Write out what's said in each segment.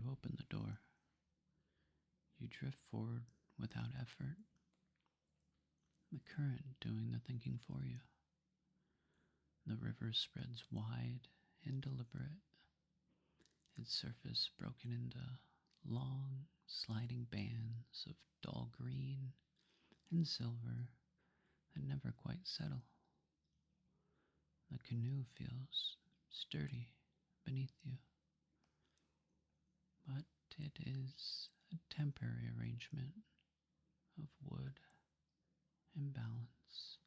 you open the door, you drift forward without effort, the current doing the thinking for you. The river spreads wide and deliberate, its surface broken into long, sliding bands of dull green and silver that never quite settle. The canoe feels sturdy beneath you, but it is a temporary arrangement of wood and balance,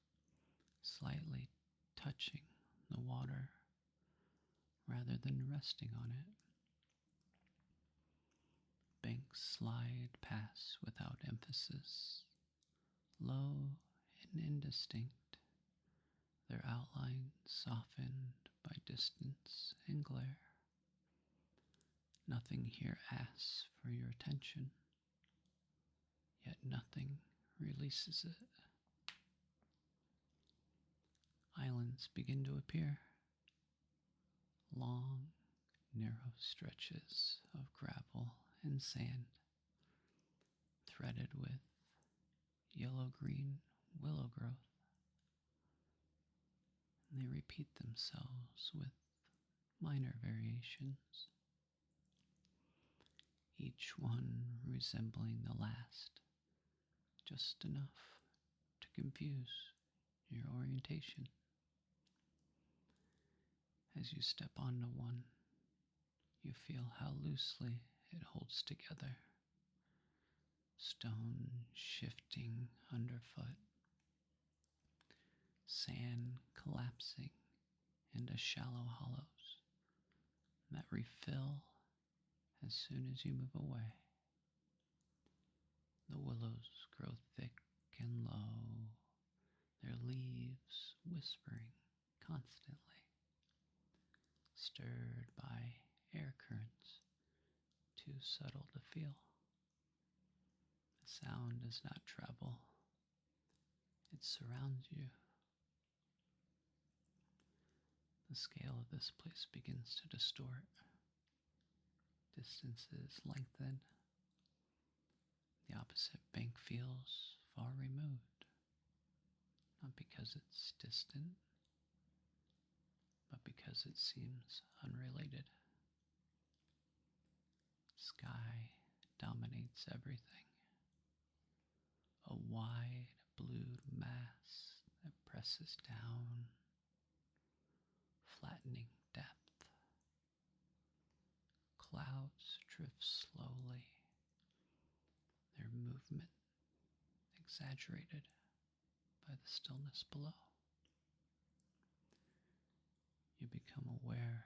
slightly touching the water rather than resting on it. Banks slide past without emphasis, low and indistinct, their outlines softened by distance and glare. Nothing here asks for your attention, yet nothing releases it. Islands begin to appear, long, narrow stretches of gravel and sand, threaded with yellow-green willow growth. And they repeat themselves with minor variations, each one resembling the last, just enough to confuse your orientation. As you step onto one, you feel how loosely it holds together, stone shifting underfoot, sand collapsing into shallow hollows that refill as soon as you move away. The willows grow thick and low, their leaves whispering constantly, stirred by air currents too subtle to feel. The sound does not travel, it surrounds you. The scale of this place begins to distort. Distances lengthen. The opposite bank feels far removed, not because it's distant, but because it seems unrelated. Sky dominates everything. A wide blued mass that presses down, flattening depth. Clouds drift slowly, their movement exaggerated by the stillness below. You become aware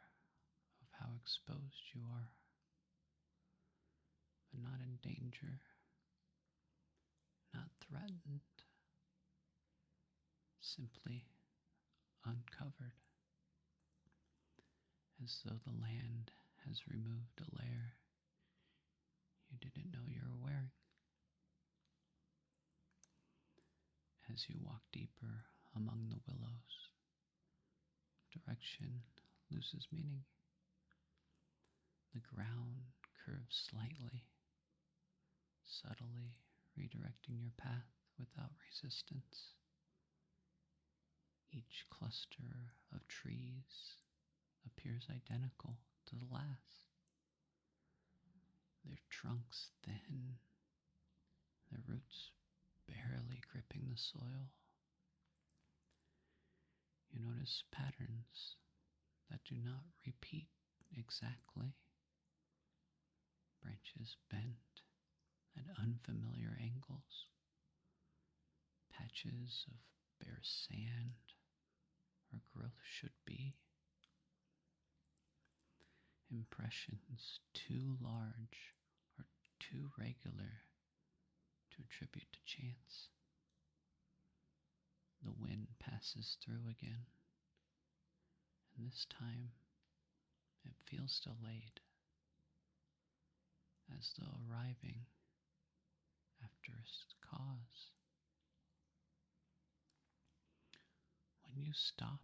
of how exposed you are, but not in danger, not threatened, simply uncovered, as though the land has removed a layer you didn't know you were wearing. As you walk deeper among the willows, direction loses meaning. The ground curves slightly, subtly redirecting your path without resistance. Each cluster of trees appears identical to the last. Their trunks thin, their roots barely gripping the soil. You notice patterns that do not repeat exactly. Branches bent at unfamiliar angles. Patches of bare sand where growth should be. Impressions too large or too regular to attribute to chance. The wind passes through again, and this time it feels delayed, as though arriving after a cause. When you stop,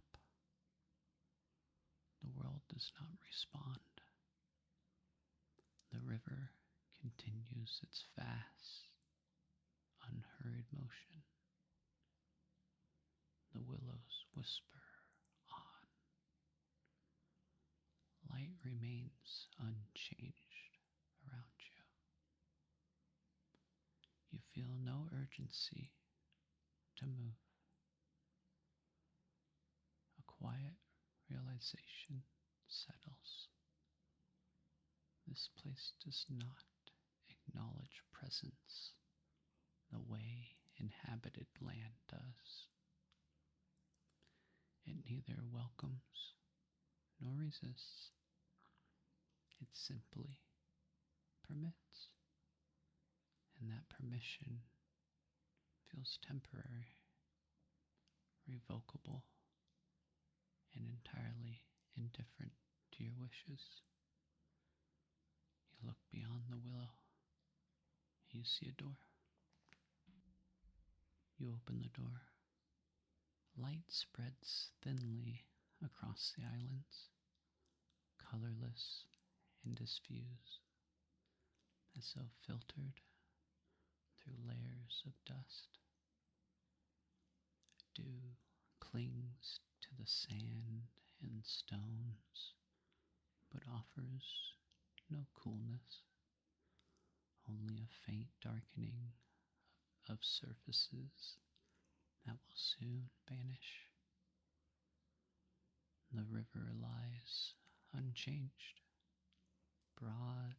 the world does not respond. The river river continues its vast, unhurried motion. The willows whisper on. Light remains unchanged around you. You feel no urgency to move. A quiet realization settles. This place does not acknowledge presence the way inhabited land does. It neither welcomes nor resists. It simply permits. And that permission feels temporary, revocable, and entirely indifferent to your wishes. You look beyond the willow. You see a door. You open the door. Light spreads thinly across the islands, colorless and diffused, as though filtered through layers of dust. Dew clings to the sand and stones, but offers no coolness, only a faint darkening of surfaces that will soon vanish. The river lies unchanged, broad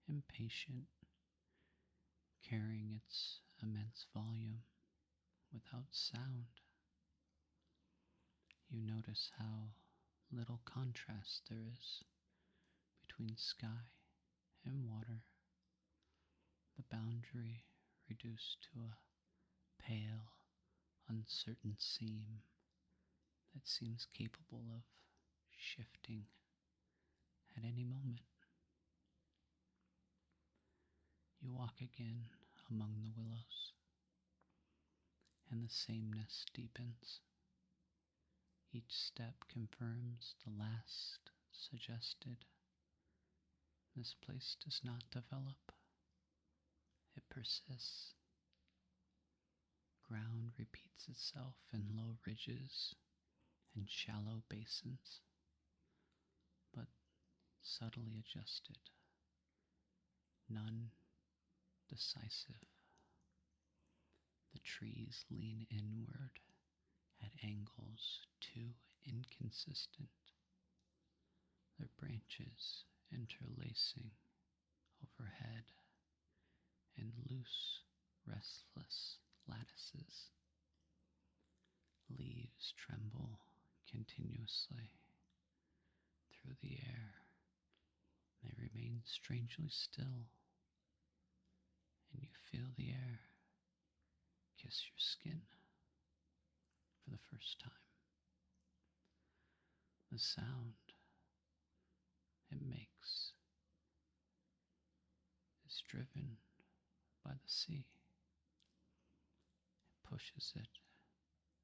and patient, carrying its immense volume without sound. You notice how little contrast there is between sky and water, the boundary reduced to a pale, uncertain seam that seems capable of shifting at any moment. You walk again among the willows, and the sameness deepens. Each step confirms the last suggested. This place does not develop. It persists. Ground repeats itself in low ridges and shallow basins, but subtly adjusted, none decisive. The trees lean inward at angles too inconsistent, their branches interlacing overhead in loose, restless lattices. Leaves tremble continuously through the air. They remain strangely still, and you feel the air kiss your skin for the first time. The sound it makes is driven by the sea. It pushes it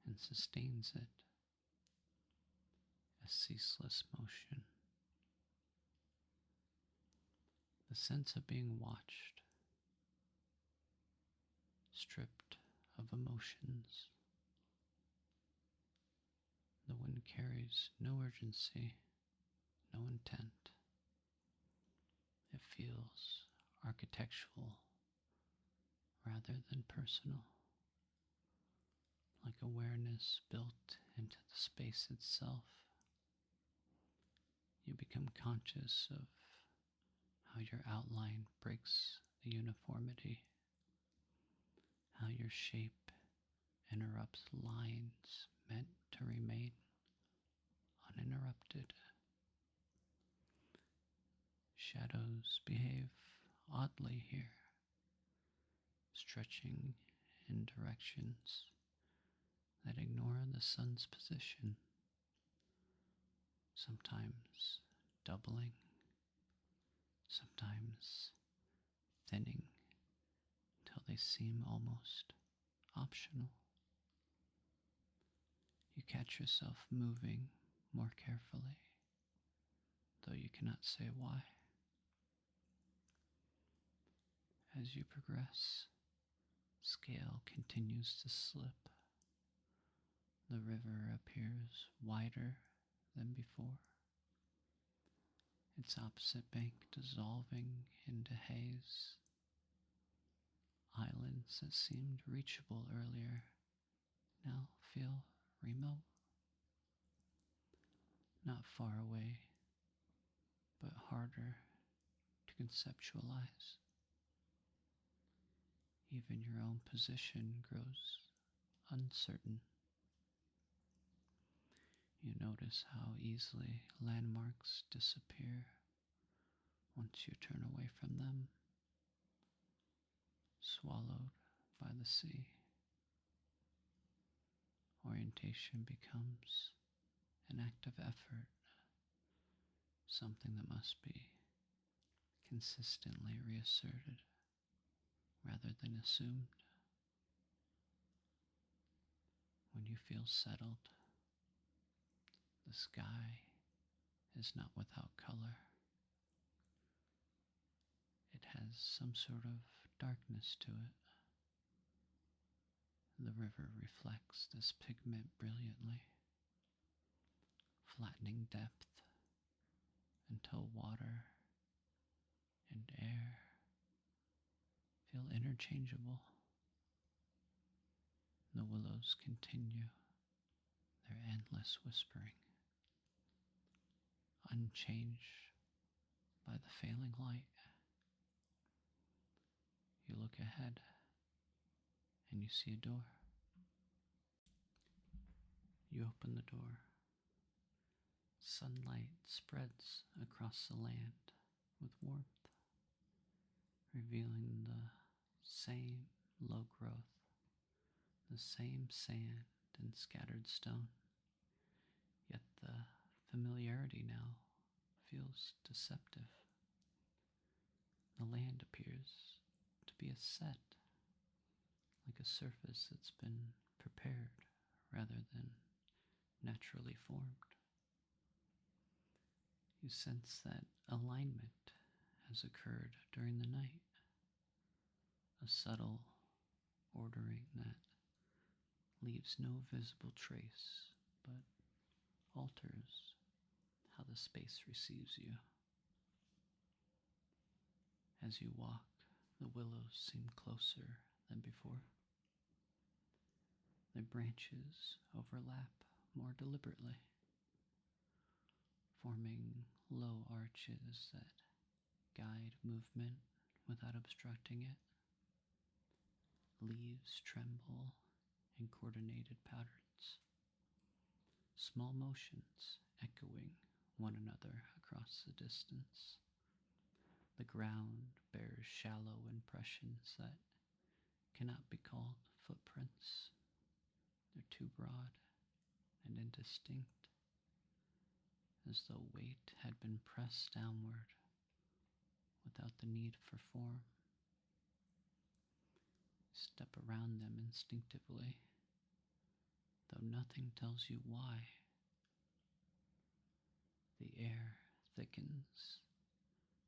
and sustains it, a ceaseless motion. The sense of being watched, stripped of emotions. The wind carries no urgency, no intent. It feels architectural rather than personal, like awareness built into the space itself. You become conscious of how your outline breaks the uniformity, how your shape interrupts lines meant to remain uninterrupted. Shadows behave oddly here, stretching in directions that ignore the sun's position, sometimes doubling, sometimes thinning till they seem almost optional. You catch yourself moving more carefully, though you cannot say why. As you progress, scale continues to slip. The river appears wider than before, its opposite bank dissolving into haze. Islands that seemed reachable earlier now feel remote, not far away, but harder to conceptualize. Even your own position grows uncertain. You notice how easily landmarks disappear once you turn away from them, swallowed by the sea. Orientation becomes an act of effort, something that must be consistently reasserted rather than assumed. When you feel settled, the sky is not without color. It has some sort of darkness to it. The river reflects this pigment brilliantly, flattening depth until water and air feel interchangeable. The willows continue their endless whispering, unchanged by the failing light. You look ahead and you see a door. You open the door. Sunlight spreads across the land with warmth, revealing the same low growth, the same sand and scattered stone. Yet the familiarity now feels deceptive. The land appears to be a set, like a surface that's been prepared rather than naturally formed. You sense that alignment has occurred during the night, a subtle ordering that leaves no visible trace, but alters how the space receives you. As you walk, the willows seem closer than before. Their branches overlap more deliberately, forming low arches that guide movement without obstructing it. Leaves tremble in coordinated patterns, small motions echoing one another across the distance. The ground bears shallow impressions that cannot be called footprints. They're too broad and indistinct, as though weight had been pressed downward without the need for form. Step around them instinctively, though nothing tells you why. The air thickens,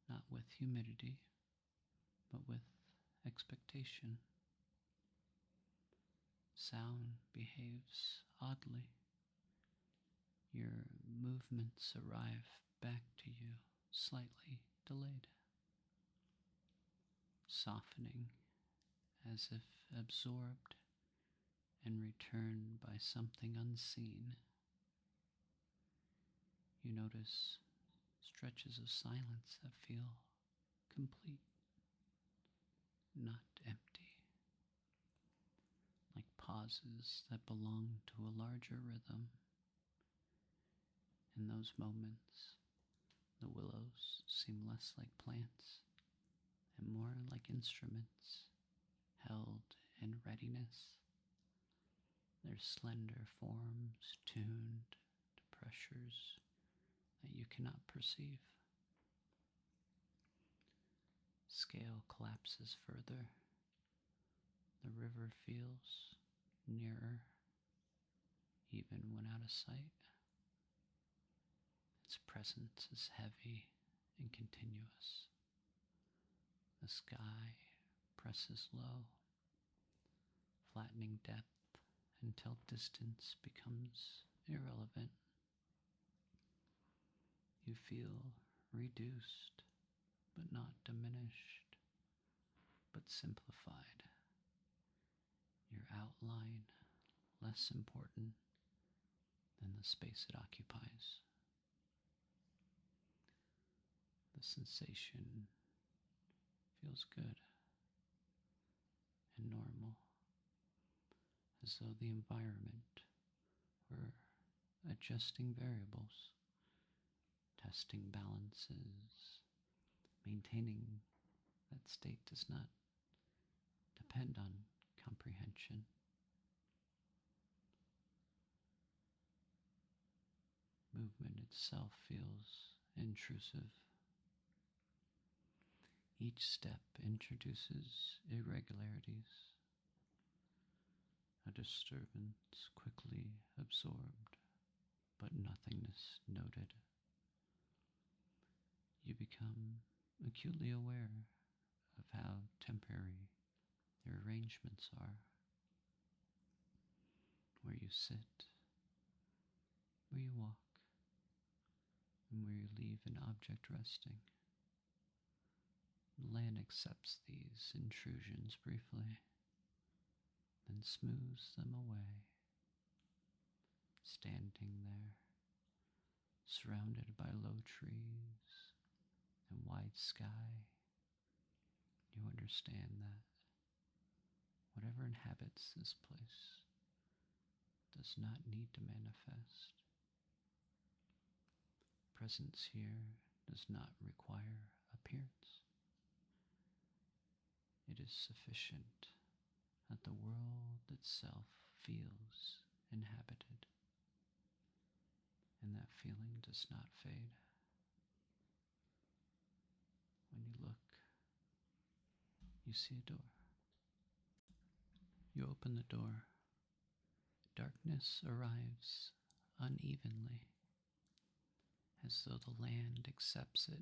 not with humidity, but with expectation. Sound behaves oddly. Your movements arrive back to you, slightly delayed, softening as if absorbed and returned by something unseen. You notice stretches of silence that feel complete, not empty, like pauses that belong to a larger rhythm. In those moments, the willows seem less like plants and more like instruments held in readiness, their slender forms tuned to pressures that you cannot perceive. Scale collapses further. The river feels nearer, even when out of sight. Its presence is heavy and continuous. The sky presses low, flattening depth until distance becomes irrelevant. You feel reduced, but not diminished, but simplified. Your outline less important than the space it occupies. The sensation feels good and normal, as though the environment were adjusting variables, testing balances, maintaining that state does not depend on comprehension. Movement itself feels intrusive. Each step introduces irregularities, a disturbance quickly absorbed, but nothingness noted. You become acutely aware of how temporary their arrangements are, where you sit, where you walk, and where you leave an object resting. The land accepts these intrusions briefly, then smooths them away. Standing there, surrounded by low trees and wide sky, you understand that whatever inhabits this place does not need to manifest. Presence here does not require appearance. It is sufficient that the world itself feels inhabited, and that feeling does not fade. When you look, you see a door. You open the door. Darkness arrives unevenly, as though the land accepts it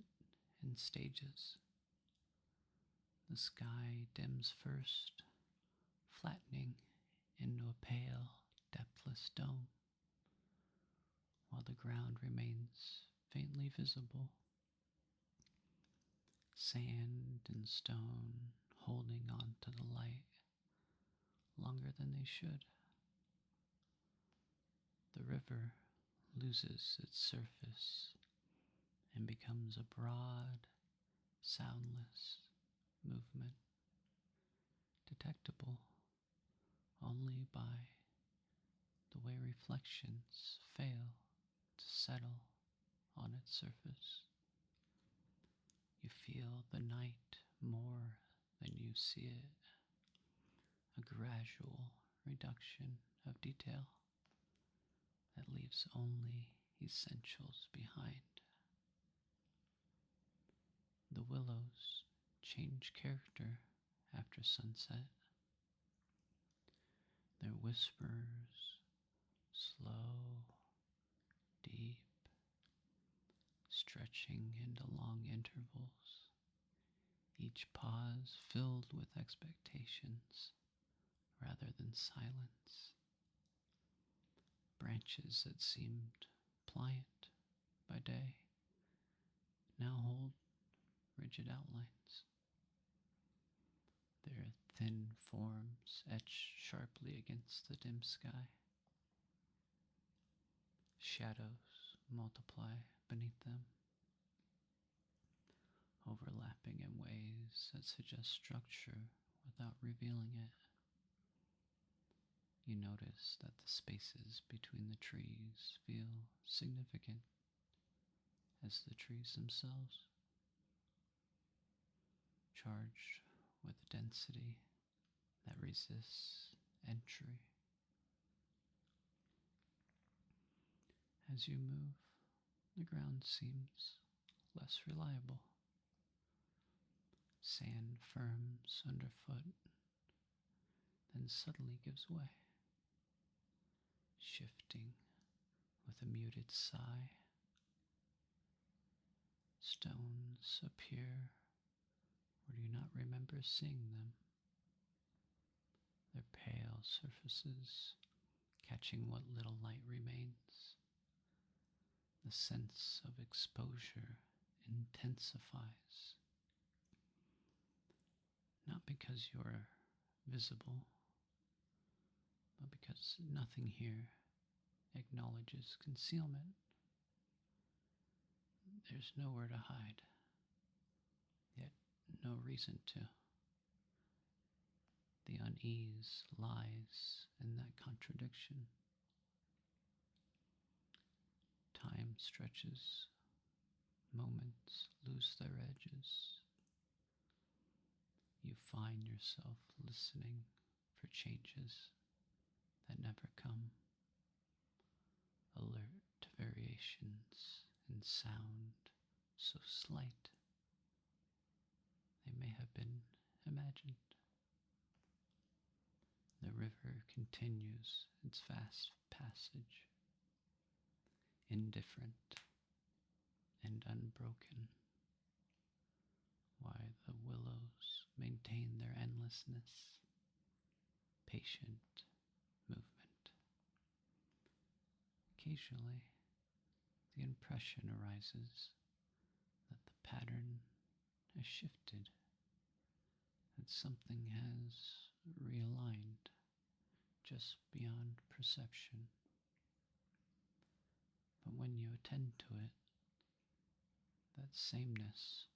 in stages. The sky dims first, flattening into a pale, depthless dome, while the ground remains faintly visible. Sand and stone holding on to the light longer than they should. The river loses its surface and becomes a broad, soundless movement, detectable only by the way reflections fail to settle on its surface. You feel the night more than you see it, a gradual reduction of detail that leaves only essentials behind. The willows change character after sunset. Their whispers, slow, deep, stretching into long intervals, each pause filled with expectations rather than silence. Branches that seemed pliant by day now hold rigid outlines, their thin forms etched sharply against the dim sky. Shadows multiply beneath them, overlapping in ways that suggest structure without revealing it. You notice that the spaces between the trees feel significant as the trees themselves, charged with density that resists entry. As you move, the ground seems less reliable. Sand firms underfoot, then suddenly gives way, shifting with a muted sigh. Stones appear where you not remember seeing them, their pale surfaces catching what little light remains. The sense of exposure intensifies, not because you're visible, but because nothing here acknowledges concealment. There's nowhere to hide, yet no reason to. The unease lies in that contradiction. Time stretches, moments lose their edges. You find yourself listening for changes that never come, alert to variations in sound so slight they may have been imagined. The river continues its vast passage, indifferent and unbroken, while the willows maintain their endlessness, patient movement. Occasionally, the impression arises that the pattern has shifted, that something has realigned just beyond perception. But when you attend to it, that sameness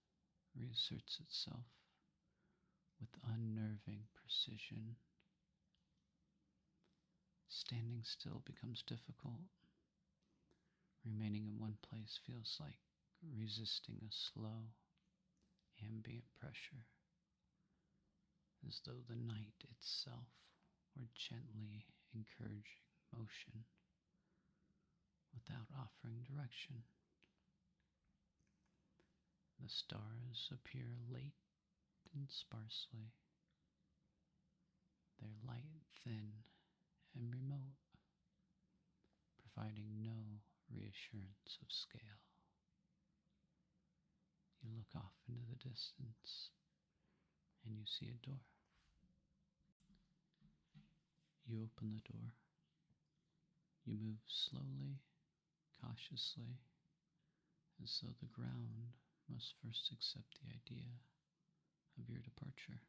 reasserts itself with unnerving precision. Standing still becomes difficult. Remaining in one place feels like resisting a slow, ambient pressure, as though the night itself were gently encouraging motion without offering direction. The stars appear late and sparsely, their light thin and remote, providing no reassurance of scale. You look off into the distance and you see a door. You open the door. You move slowly, cautiously, as though the ground must first accept the idea of your departure.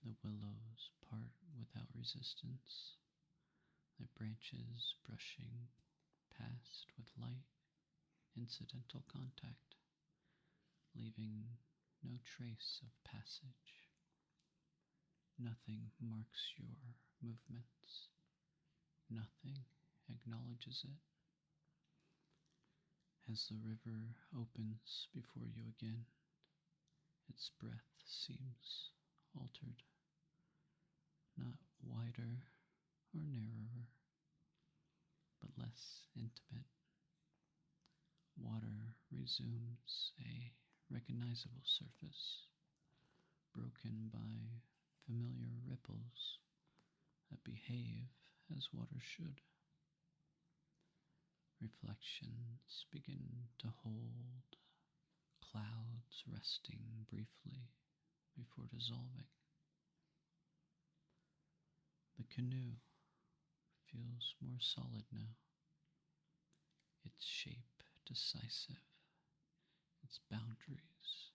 The willows part without resistance, their branches brushing past with light, incidental contact, leaving no trace of passage. Nothing marks your movements. Nothing acknowledges it. As the river opens before you again, its breath seems altered, not wider or narrower, but less intimate. Water resumes a recognizable surface, broken by familiar ripples that behave as water should. Reflections begin to hold, clouds resting briefly before dissolving. The canoe feels more solid now, its shape decisive, its boundaries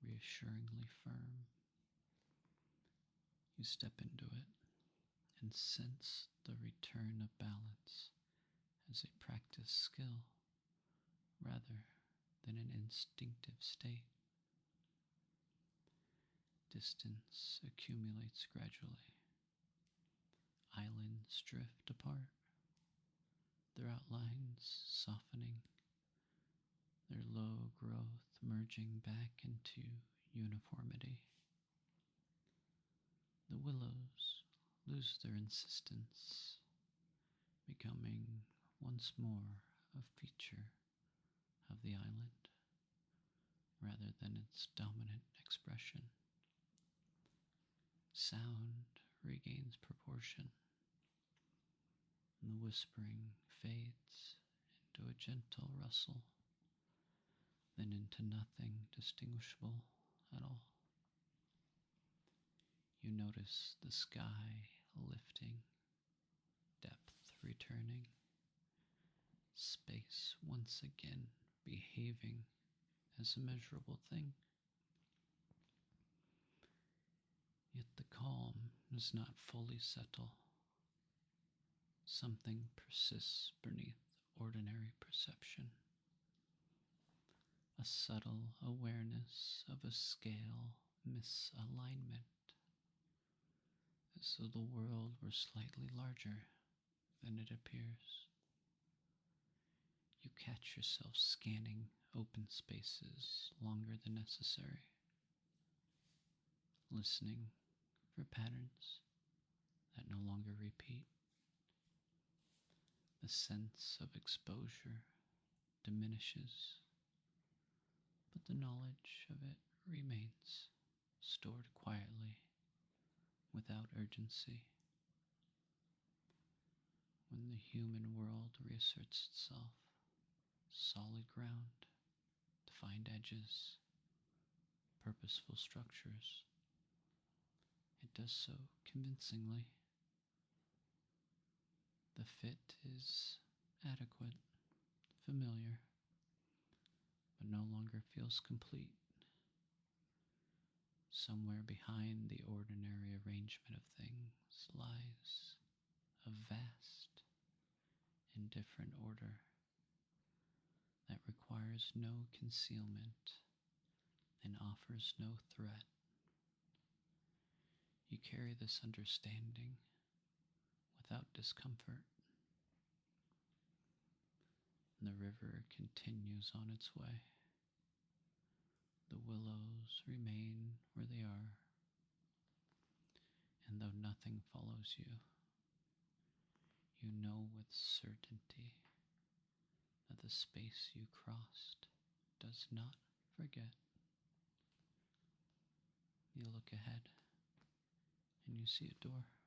reassuringly firm. You step into it and sense the return of balance as a practiced skill rather than an instinctive state. Distance accumulates gradually. Islands drift apart, their outlines softening, their low growth merging back into uniformity. The willows lose their insistence, becoming once more a feature of the island rather than its dominant expression. Sound regains proportion, and the whispering fades into a gentle rustle, then into nothing distinguishable at all. You notice the sky lifting, depth returning, space once again behaving as a measurable thing. Yet the calm does not fully settle. Something persists beneath ordinary perception. A subtle awareness of a scale misalignment, as though the world were slightly larger than it appears. You catch yourself scanning open spaces longer than necessary, listening for patterns that no longer repeat. The sense of exposure diminishes, but the knowledge of it remains, stored quietly, without urgency. When the human world reasserts itself, solid ground, defined edges, purposeful structures, it does so convincingly. The fit is adequate, familiar, but no longer feels complete. Somewhere behind the ordinary arrangement of things lies a vast, indifferent order that requires no concealment and offers no threat. You carry this understanding without discomfort. The river continues on its way. The willows remain where they are, and though nothing follows you, you know with certainty that the space you crossed does not forget. You look ahead, and you see a door.